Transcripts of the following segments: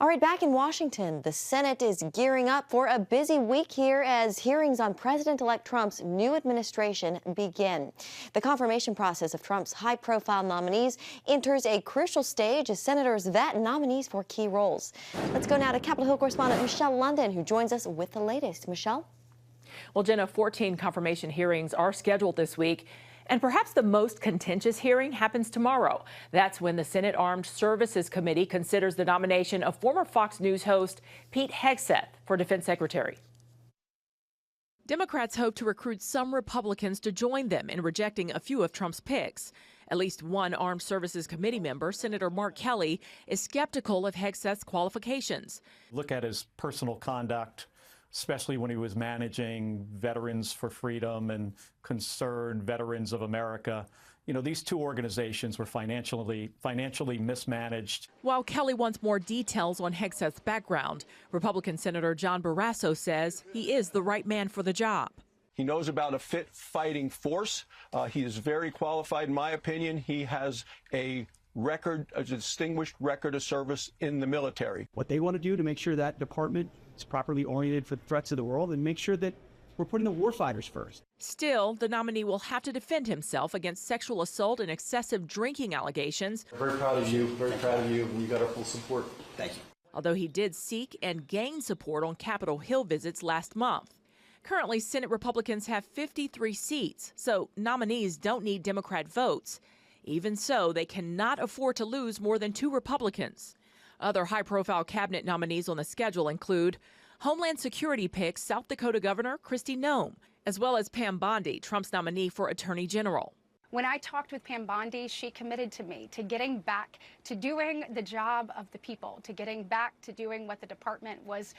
All right, back in Washington, the Senate is gearing up for a busy week here as hearings on President-elect Trump's new administration begin. The confirmation process of Trump's high-profile nominees enters a crucial stage as senators vet nominees for key roles. Let's go now to Capitol Hill correspondent Michelle London, who joins us with the latest. Michelle? Well, Jenna, 14 confirmation hearings are scheduled this week. And perhaps the most contentious hearing happens tomorrow. That's when the Senate Armed Services Committee considers the nomination of former Fox News host Pete Hegseth for Defense Secretary. Democrats hope to recruit some Republicans to join them in rejecting a few of Trump's picks. At least one Armed Services Committee member, Senator Mark Kelly, is skeptical of Hegseth's qualifications. Look at his personal conduct, especially when he was managing Veterans for Freedom and Concerned Veterans of America. You know, these two organizations were financially mismanaged. While Kelly wants more details on Hegseth's background, Republican Senator John Barrasso says he is the right man for the job. He knows about a fit fighting force. He is very qualified, in my opinion. He has a distinguished record of service in the military. What they want to do to make sure that department is properly oriented for the threats of the world and make sure that we're putting the warfighters first. Still, the nominee will have to defend himself against sexual assault and excessive drinking allegations. Very proud of you, and you got our full support. Thank you. Although he did seek and gain support on Capitol Hill visits last month. Currently, Senate Republicans have 53 seats, so nominees don't need Democrat votes. Even so, they cannot afford to lose more than 2 Republicans. Other high-profile cabinet nominees on the schedule include Homeland Security pick South Dakota Governor Kristi Noem, as well as Pam Bondi, Trump's nominee for Attorney General. When I talked with Pam Bondi, she committed to me to getting back to doing the job of the people, to getting back to doing what the department was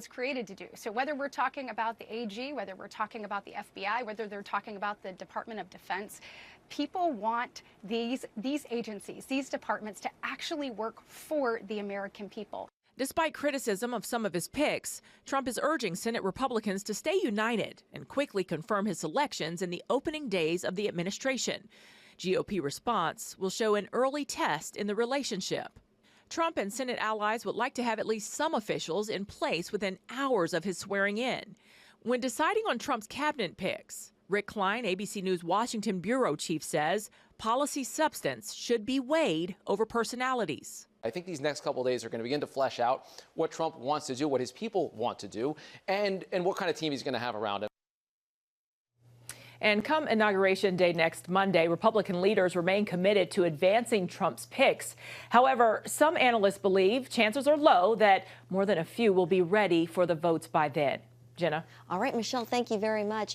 created to do. So whether we're talking about the AG, whether we're talking about the FBI, whether they're talking about the Department of Defense, people want these agencies, these departments to actually work for the American people. Despite criticism of some of his picks, Trump is urging Senate Republicans to stay united and quickly confirm his selections in the opening days of the administration. GOP response will show an early test in the relationship. Trump and Senate allies would like to have at least some officials in place within hours of his swearing in. When deciding on Trump's cabinet picks, Rick Klein, ABC News Washington bureau chief, says policy substance should be weighed over personalities. I think these next couple of days are going to begin to flesh out what Trump wants to do, what his people want to do, and what kind of team he's going to have around him. And come Inauguration Day next Monday, Republican leaders remain committed to advancing Trump's picks. However, some analysts believe chances are low that more than a few will be ready for the votes by then. Jenna. All right, Michelle, thank you very much.